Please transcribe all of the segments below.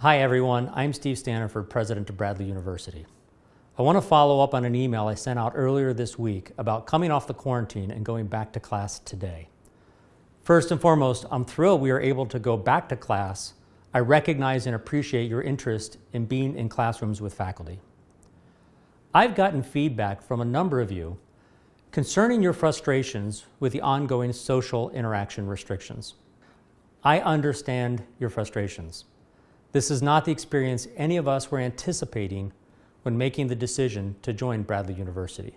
Hi everyone, I'm Steve Standifird, President of Bradley University. I want to follow up on an email I sent out earlier this week about coming off the quarantine and going back to class today. First and foremost, I'm thrilled we are able to go back to class. I recognize and appreciate your interest in being in classrooms with faculty. I've gotten feedback from a number of you concerning your frustrations with the ongoing social interaction restrictions. I understand your frustrations. This is not the experience any of us were anticipating when making the decision to join Bradley University.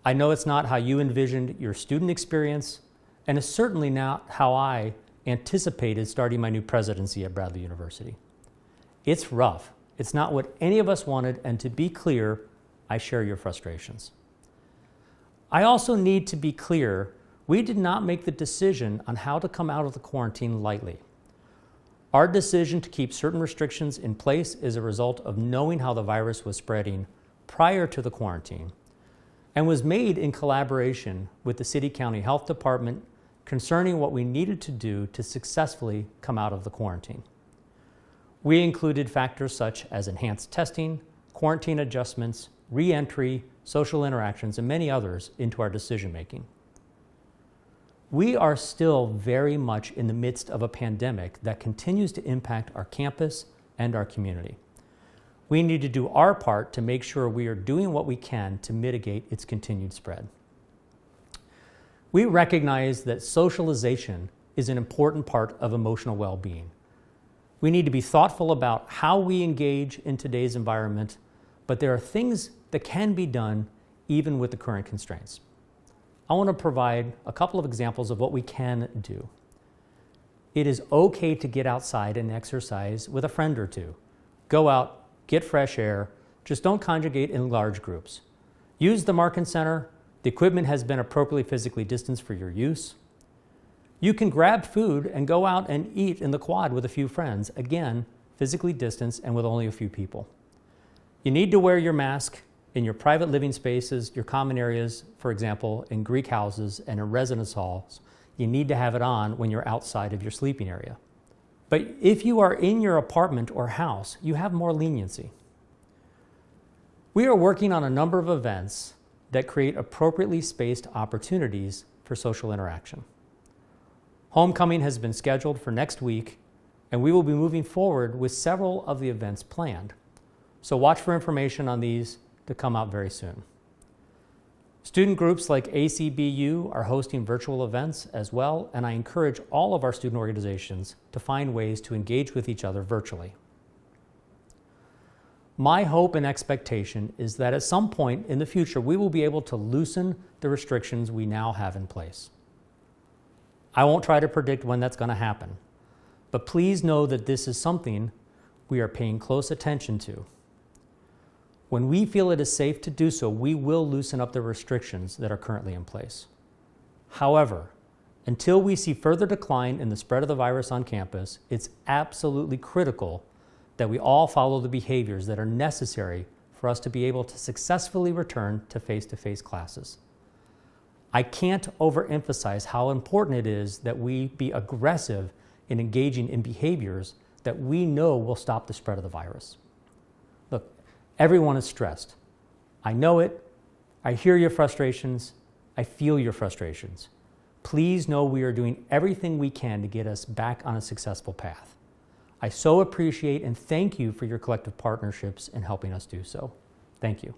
I know it's not how you envisioned your student experience, and it's certainly not how I anticipated starting my new presidency at Bradley University. It's rough. It's not what any of us wanted, and to be clear, I share your frustrations. I also need to be clear, we did not make the decision on how to come out of the quarantine lightly. Our decision to keep certain restrictions in place is a result of knowing how the virus was spreading prior to the quarantine and was made in collaboration with the City County Health Department concerning what we needed to do to successfully come out of the quarantine. We included factors such as enhanced testing, quarantine adjustments, re-entry, social interactions, and many others into our decision-making. We are still very much in the midst of a pandemic that continues to impact our campus and our community. We need to do our part to make sure we are doing what we can to mitigate its continued spread. We recognize that socialization is an important part of emotional well-being. We need to be thoughtful about how we engage in today's environment, but there are things that can be done even with the current constraints. I want to provide a couple of examples of what we can do. It is okay to get outside and exercise with a friend or two. Go out, get fresh air, just don't congregate in large groups. Use the Markin Center. The equipment has been appropriately physically distanced for your use. You can grab food and go out and eat in the quad with a few friends, again, physically distanced and with only a few people. You need to wear your mask in your private living spaces, your common areas, for example, in Greek houses and in residence halls. You need to have it on when you're outside of your sleeping area. But if you are in your apartment or house, you have more leniency. We are working on a number of events that create appropriately spaced opportunities for social interaction. Homecoming has been scheduled for next week, and we will be moving forward with several of the events planned. So watch for information on these to come out very soon. Student groups like ACBU are hosting virtual events as well, and I encourage all of our student organizations to find ways to engage with each other virtually. My hope and expectation is that at some point in the future, we will be able to loosen the restrictions we now have in place. I won't try to predict when that's going to happen, but please know that this is something we are paying close attention to. When we feel it is safe to do so, we will loosen up the restrictions that are currently in place. However, until we see further decline in the spread of the virus on campus, it's absolutely critical that we all follow the behaviors that are necessary for us to be able to successfully return to face-to-face classes. I can't overemphasize how important it is that we be aggressive in engaging in behaviors that we know will stop the spread of the virus. Look, everyone is stressed. I know it. I hear your frustrations. I feel your frustrations. Please know we are doing everything we can to get us back on a successful path. I so appreciate and thank you for your collective partnerships in helping us do so. Thank you.